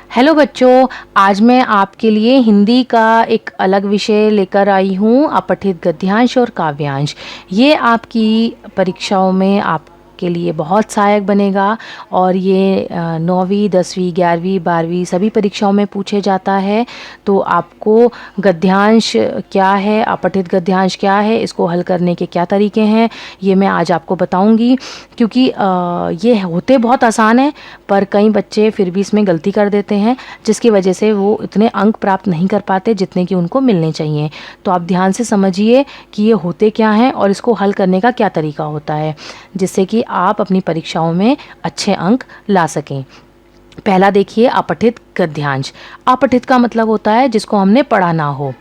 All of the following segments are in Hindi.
हेलो बच्चों, आज मैं आपके लिए हिंदी का एक अलग विषय लेकर आई हूँ, अपठित गद्यांश और काव्यांश। ये आपकी परीक्षाओं में आपके लिए बहुत सहायक बनेगा और ये 9वीं 10वीं 11वीं 12वीं सभी परीक्षाओं में पूछे जाता है। तो आपको गद्यांश क्या है, अपठित गद्यांश क्या है, इसको हल करने के क्या तरीके हैं, ये मैं आज आपको बताऊंगी। क्योंकि ये होते बहुत आसान है पर कई बच्चे फिर भी इसमें गलती कर देते हैं, जिसकी वजह से वो इतने अंक प्राप्त नहीं कर पाते जितने कि उनको मिलने चाहिए। तो आप ध्यान से समझिए कि ये होते क्या हैं और इसको हल करने का क्या तरीका होता है, जिससे कि आप अपनी परीक्षाओं में अच्छे अंक ला सकें। पहला देखिए, अपठित गद्यांश। अपठित का मतलब होता है जिसको हमने पढ़ा ना हो।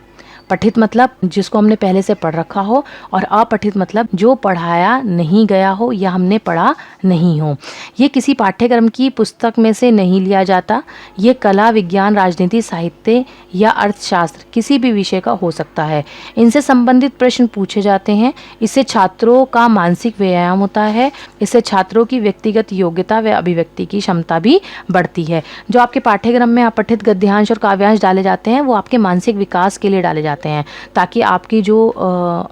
पठित मतलब जिसको हमने पहले से पढ़ रखा हो, और अपठित मतलब जो पढ़ाया नहीं गया हो या हमने पढ़ा नहीं हो। ये किसी पाठ्यक्रम की पुस्तक में से नहीं लिया जाता। ये कला, विज्ञान, राजनीति, साहित्य या अर्थशास्त्र किसी भी विषय का हो सकता है। इनसे संबंधित प्रश्न पूछे जाते हैं। इससे छात्रों का मानसिक व्यायाम होता है। इससे छात्रों की व्यक्तिगत योग्यता व अभिव्यक्ति की क्षमता भी बढ़ती है। जो आपके पाठ्यक्रम में अपठित गद्यांश और काव्यांश डाले जाते हैं वो आपके मानसिक विकास के लिए डाले जाते हैं, ताकि आपकी जो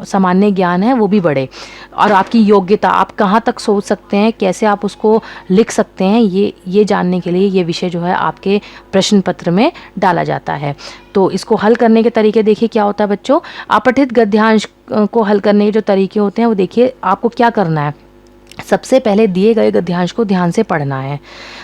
सामान्य ज्ञान है वो भी बढ़े और आपकी योग्यता, आप कहाँ तक सोच सकते हैं, कैसे आप उसको लिख सकते हैं, ये जानने के लिए ये विषय जो है आपके प्रश्न पत्र में डाला जाता है। तो इसको हल करने के तरीके देखिए क्या होता है बच्चों। अपठित गद्यांश को हल करने के जो तरीके होते हैं वो देखिए, आपको क्या करना है। सबसे पहले दिए गए गद्यांश को ध्यान से पढ़ना है।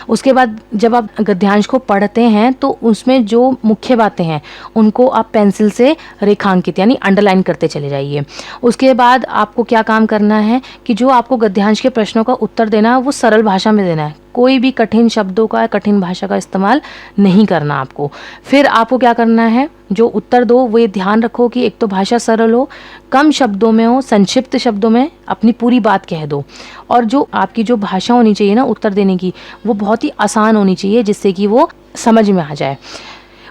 उसके बाद जब आप गद्यांश को पढ़ते हैं तो उसमें जो मुख्य बातें हैं उनको आप पेंसिल से रेखांकित यानी अंडरलाइन करते चले जाइए। उसके बाद आपको क्या काम करना है कि जो आपको गद्यांश के प्रश्नों का उत्तर देना है वो सरल भाषा में देना है। कोई भी कठिन शब्दों का, कठिन भाषा का इस्तेमाल नहीं करना आपको। फिर आपको क्या करना है, जो उत्तर दो वो ये ध्यान रखो कि एक तो भाषा सरल हो, कम शब्दों में हो, संक्षिप्त शब्दों में अपनी पूरी बात कह दो, और जो आपकी जो भाषा होनी चाहिए ना उत्तर देने की वो बहुत ही आसान होनी चाहिए, जिससे कि वो समझ में आ जाए।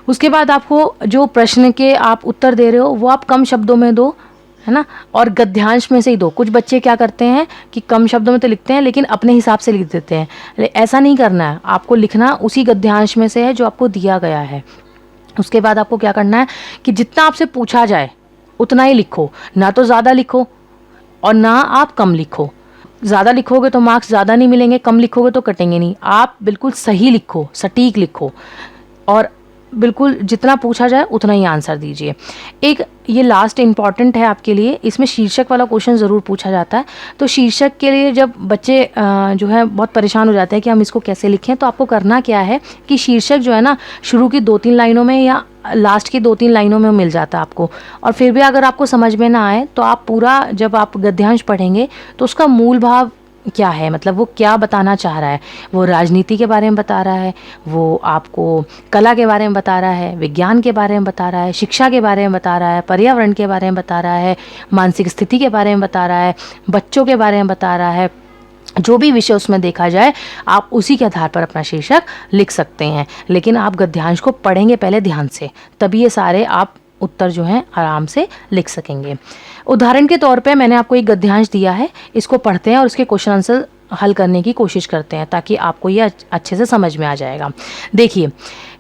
उसके बाद आपको जो प्रश्न के आप उत्तर दे रहे हो वो आप कम शब्दों में दो, है ना, और गद्यांश में से ही दो। कुछ बच्चे क्या करते हैं कि कम शब्दों में तो लिखते हैं लेकिन अपने हिसाब से लिख देते हैं। ऐसा नहीं करना है, आपको लिखना उसी गद्यांश में से है जो आपको दिया गया है। उसके बाद आपको क्या करना है कि जितना आपसे पूछा जाए उतना ही लिखो, ना तो ज़्यादा लिखो और ना आप कम लिखो। ज़्यादा लिखोगे तो मार्क्स ज़्यादा नहीं मिलेंगे, कम लिखोगे तो कटेंगे नहीं। आप बिल्कुल सही लिखो, सटीक लिखो और बिल्कुल जितना पूछा जाए उतना ही आंसर दीजिए। एक ये लास्ट इम्पॉर्टेंट है आपके लिए, इसमें शीर्षक वाला क्वेश्चन ज़रूर पूछा जाता है। तो शीर्षक के लिए जब बच्चे जो है बहुत परेशान हो जाते हैं कि हम इसको कैसे लिखें, तो आपको करना क्या है कि शीर्षक जो है ना शुरू की 2-3 लाइनों में या लास्ट की 2-3 लाइनों में मिल जाता है आपको। और फिर भी अगर आपको समझ में ना आए तो आप पूरा जब आप गद्यांश पढ़ेंगे तो उसका मूल भाव क्या है, मतलब वो क्या बताना चाह रहा है। वो राजनीति के बारे में बता रहा है, वो आपको कला के बारे में बता रहा है, विज्ञान के बारे में बता रहा है, शिक्षा के बारे में बता रहा है, पर्यावरण के बारे में बता रहा है, मानसिक स्थिति के बारे में बता रहा है, बच्चों के बारे में बता रहा है। जो भी विषय उसमें देखा जाए आप उसी के आधार पर अपना शीर्षक लिख सकते हैं। लेकिन आप गद्यांश को पढ़ेंगे पहले ध्यान से, तभी ये सारे आप उत्तर जो हैं आराम से लिख सकेंगे। उदाहरण के तौर पे मैंने आपको एक गद्यांश दिया है, इसको पढ़ते हैं और उसके क्वेश्चन आंसर हल करने की कोशिश करते हैं ताकि आपको ये अच्छे से समझ में आ जाएगा। देखिए,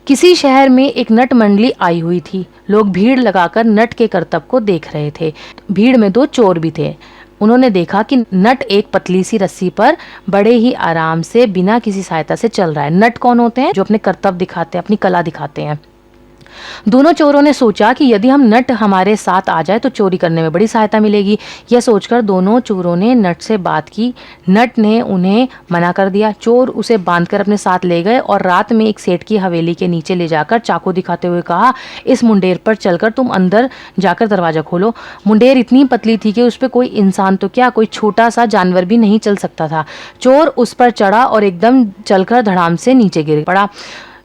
किसी शहर में एक नट मंडली आई हुई थी। लोग भीड़ लगाकर नट के करतब को देख रहे थे। भीड़ में 2 चोर भी थे। उन्होंने देखा कि नट एक पतली सी रस्सी पर बड़े ही आराम से बिना किसी सहायता से चल रहा है। नट कौन होते हैं? जो अपने करतब दिखाते हैं, अपनी कला दिखाते हैं। दोनों चोरों ने सोचा कि यदि हम नट हमारे साथ आ जाए तो चोरी करने में बड़ी सहायता मिलेगी। यह सोचकर दोनों चोरों ने नट से बात की। नट ने उन्हें मना कर दिया। चोर उसे बांधकर अपने साथ ले गए और रात में एक सेठ की हवेली के नीचे ले जाकर चाकू दिखाते हुए कहा, इस मुंडेर पर चलकर तुम अंदर जाकर दरवाजा खोलो। मुंडेर इतनी पतली थी कि उस पर कोई इंसान तो क्या, कोई छोटा सा जानवर भी नहीं चल सकता था। चोर उस पर चढ़ा और एकदम चलकर धड़ाम से नीचे गिर पड़ा।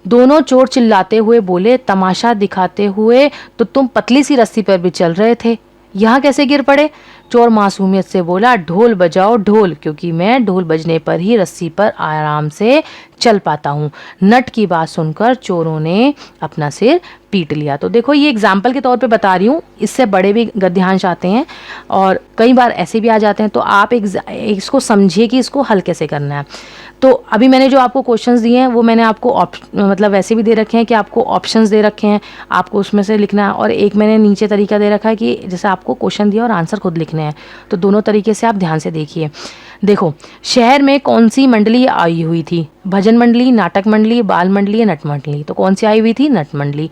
दोनों चोर चिल्लाते हुए बोले, तमाशा दिखाते हुए तो तुम पतली सी रस्सी पर भी चल रहे थे, यहाँ कैसे गिर पड़े? चोर मासूमियत से बोला, ढोल बजाओ ढोल, क्योंकि मैं ढोल बजने पर ही रस्सी पर आराम से चल पाता हूँ। नट की बात सुनकर चोरों ने अपना सिर पीट लिया। तो देखो, ये एग्जाम्पल के तौर पे बता रही हूँ, इससे बड़े भी गद्यांश आते हैं और कई बार ऐसे भी आ जाते हैं। तो आप इसको समझिए कि इसको हल कैसे करना है। तो अभी मैंने जो आपको क्वेश्चंस दिए हैं वो मैंने आपको मतलब वैसे भी दे रखे हैं कि आपको ऑप्शंस दे रखे हैं, आपको उसमें से लिखना है, और एक मैंने नीचे तरीका दे रखा है कि जैसे आपको क्वेश्चन दिया और आंसर खुद लिखने हैं। तो दोनों तरीके से आप ध्यान से देखिए। देखो, शहर में कौन सी मंडली आई हुई थी? भजन मंडली, नाटक मंडली, बाल मंडली या नट मंडली? तो कौन सी आई हुई थी? नट मंडली।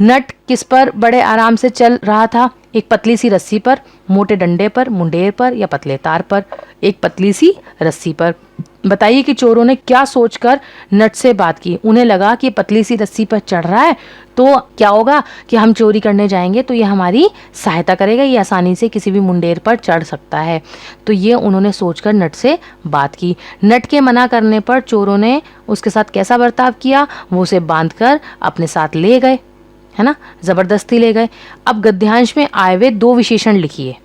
नट किस पर बड़े आराम से चल रहा था? एक पतली सी रस्सी पर, मोटे डंडे पर, मुंडेर पर या पतले तार पर? एक पतली सी रस्सी पर। बताइए कि चोरों ने क्या सोचकर नट से बात की? उन्हें लगा कि पतली सी रस्सी पर चढ़ रहा है तो क्या होगा कि हम चोरी करने जाएंगे तो ये हमारी सहायता करेगा, ये आसानी से किसी भी मुंडेर पर चढ़ सकता है। तो ये उन्होंने सोचकर नट से बात की। नट के मना करने पर चोरों ने उसके साथ कैसा बर्ताव किया? वो उसे बांधकर अपने साथ ले गए, है ना, जबरदस्ती ले गए। अब गद्यांश में आए हुए दो विशेषण लिखिए,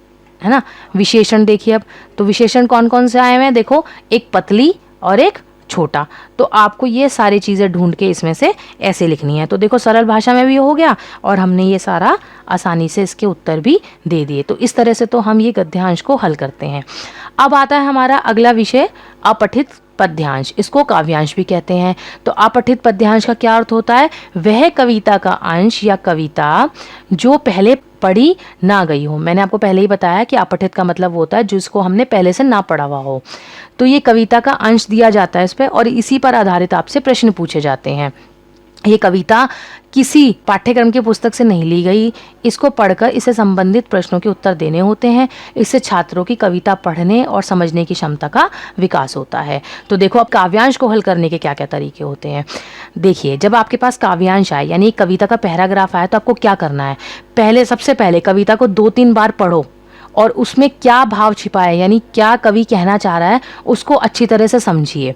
है ना। विशेषण देखिए अब, तो विशेषण कौन कौन से आए हुए हैं? देखो, एक पतली और एक छोटा। तो आपको ये सारी चीज़ें ढूंढ के इसमें से ऐसे लिखनी है। तो देखो, सरल भाषा में भी हो गया और हमने ये सारा आसानी से इसके उत्तर भी दे दिए। तो इस तरह से तो हम ये गद्यांश को हल करते हैं। अब आता है हमारा अगला विषय, अपठित पद्यांश। इसको काव्यांश भी कहते हैं। तो अपठित पद्यांश का क्या अर्थ होता है? वह कविता का अंश या कविता जो पहले पढ़ी ना गई हो। मैंने आपको पहले ही बताया कि अपठित का मतलब होता है जिसको हमने पहले से ना पढ़ा हुआ हो। तो ये कविता का अंश दिया जाता है इस पर, और इसी पर आधारित आपसे प्रश्न पूछे जाते हैं। ये कविता किसी पाठ्यक्रम की पुस्तक से नहीं ली गई। इसको पढ़कर इससे संबंधित प्रश्नों के उत्तर देने होते हैं। इससे छात्रों की कविता पढ़ने और समझने की क्षमता का विकास होता है। तो देखो, अब काव्यांश को हल करने के क्या क्या तरीके होते हैं। देखिए, जब आपके पास काव्यांश आए यानी कविता का पैराग्राफ आए तो आपको क्या करना है? सबसे पहले कविता को 2-3 बार पढ़ो और उसमें क्या भाव छिपा है यानी क्या कवि कहना चाह रहा है उसको अच्छी तरह से समझिए।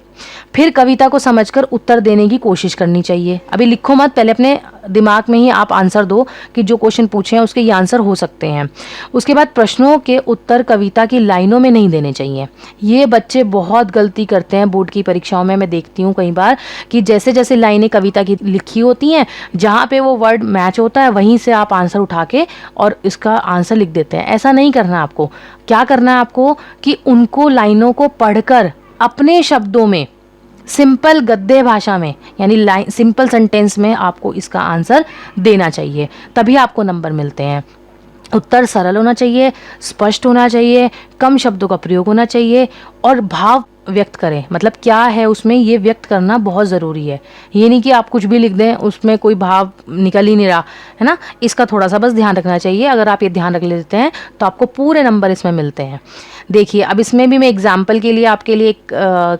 फिर कविता को समझकर उत्तर देने की कोशिश करनी चाहिए। अभी लिखो मत, पहले अपने दिमाग में ही आप आंसर दो कि जो क्वेश्चन पूछे हैं उसके ये आंसर हो सकते हैं। उसके बाद प्रश्नों के उत्तर कविता की लाइनों में नहीं देने चाहिए। ये बच्चे बहुत गलती करते हैं बोर्ड की परीक्षाओं में। मैं देखती हूँ कई बार कि जैसे जैसे लाइनें कविता की लिखी होती हैं, जहाँ पे वो वर्ड मैच होता है वहीं से आप आंसर उठा के और इसका आंसर लिख देते हैं। ऐसा नहीं करना आपको। क्या करना है आपको कि उनको लाइनों को पढ़कर अपने शब्दों में, सिंपल गद्य भाषा में यानी सिंपल सेंटेंस में आपको इसका आंसर देना चाहिए, तभी आपको नंबर मिलते हैं। उत्तर सरल होना चाहिए, स्पष्ट होना चाहिए, कम शब्दों का प्रयोग होना चाहिए और भाव व्यक्त करें। मतलब क्या है उसमें, ये व्यक्त करना बहुत ज़रूरी है। ये नहीं कि आप कुछ भी लिख दें उसमें कोई भाव निकल ही नहीं रहा, है ना। इसका थोड़ा सा बस ध्यान रखना चाहिए। अगर आप ये ध्यान रख लेते हैं तो आपको पूरे नंबर इसमें मिलते हैं। देखिए, अब इसमें भी मैं एग्जाम्पल के लिए आपके लिए एक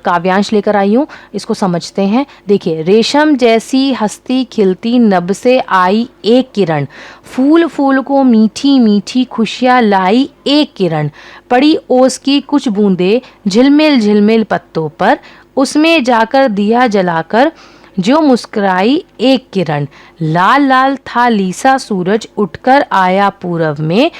काव्यांश लेकर आई हूँ, इसको समझते हैं। देखिए, रेशम जैसी हस्ती खिलती नभ से आई एक किरण, फूल फूल को मीठी मीठी खुशियाँ लाई एक किरण, पड़ी ओस की कुछ बूंदे झिलमिल झिलमिल पत्तों पर, उसमें जाकर दिया जलाकर जो मुस्कुराई एक किरण, लाल लाल था लीसा सूरज उठकर आया पूरब में,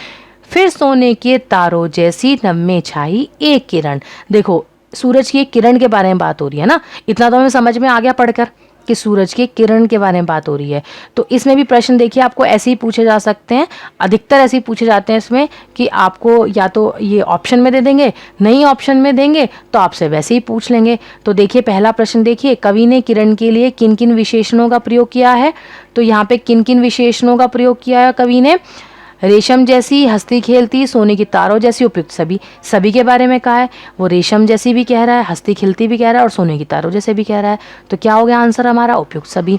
फिर सोने के तारों जैसी नभ में छाई एक किरण। देखो, सूरज की एक किरण के बारे में बात हो रही है ना। इतना तो हमें समझ में आ गया पढ़कर कि सूरज के किरण के बारे में बात हो रही है। तो इसमें भी प्रश्न देखिए आपको ऐसे ही पूछे जा सकते हैं, अधिकतर ऐसे ही पूछे जाते हैं इसमें कि आपको या तो ये ऑप्शन में दे देंगे, नहीं ऑप्शन में देंगे तो आपसे वैसे ही पूछ लेंगे। तो देखिए, पहला प्रश्न देखिए, कवि ने किरण के लिए किन किन विशेषणों का प्रयोग किया है? तो यहाँ पे किन किन विशेषणों का प्रयोग किया है कवि ने? रेशम जैसी हंसती खेलती, सोने की तारों जैसी, उपयुक्त सभी, सभी के बारे में कहा है। वो रेशम जैसी भी कह रहा है, हंसती खिलती भी कह रहा है और सोने की तारों जैसे भी कह रहा है। तो क्या हो गया आंसर हमारा? उपयुक्त सभी।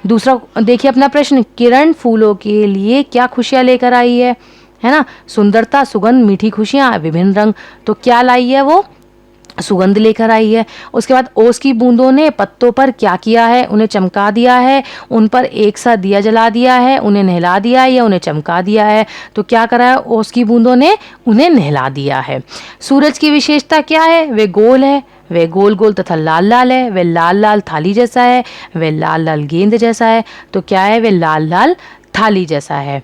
दूसरा देखिए अपना प्रश्न, किरण फूलों के लिए क्या खुशियाँ लेकर आई है ना। सुंदरता, सुगंध, मीठी खुशियाँ, विभिन्न रंग। तो क्या लाई है वो? सुगंध लेकर आई है। उसके बाद ओस की बूंदों ने पत्तों पर क्या किया है? उन्हें चमका दिया है, उन पर एक सा दिया जला दिया है, उन्हें नहला दिया है या उन्हें चमका दिया है? तो क्या करा है ओस की बूंदों ने? उन्हें नहला दिया है। सूरज की विशेषता क्या है? वे गोल है, वे गोल गोल तथा लाल लाल है, वे लाल लाल थाली जैसा है, वे लाल लाल गेंद जैसा है। तो क्या है? वे लाल लाल थाली जैसा है।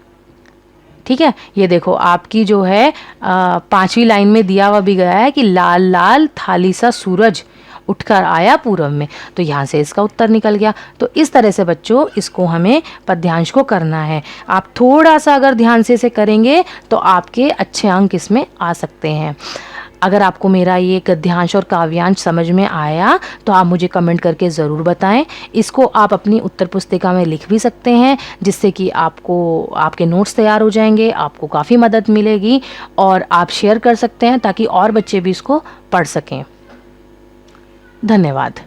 ठीक है, ये देखो आपकी जो है 5वीं लाइन में दिया हुआ भी गया है कि लाल लाल थाली सा सूरज उठकर आया पूरब में। तो यहाँ से इसका उत्तर निकल गया। तो इस तरह से बच्चों इसको हमें पद्यांश को करना है। आप थोड़ा सा अगर ध्यान से इसे करेंगे तो आपके अच्छे अंक इसमें आ सकते हैं। अगर आपको मेरा ये गद्यांश और काव्यांश समझ में आया तो आप मुझे कमेंट करके ज़रूर बताएं। इसको आप अपनी उत्तर पुस्तिका में लिख भी सकते हैं, जिससे कि आपको आपके नोट्स तैयार हो जाएंगे, आपको काफ़ी मदद मिलेगी और आप शेयर कर सकते हैं ताकि और बच्चे भी इसको पढ़ सकें। धन्यवाद।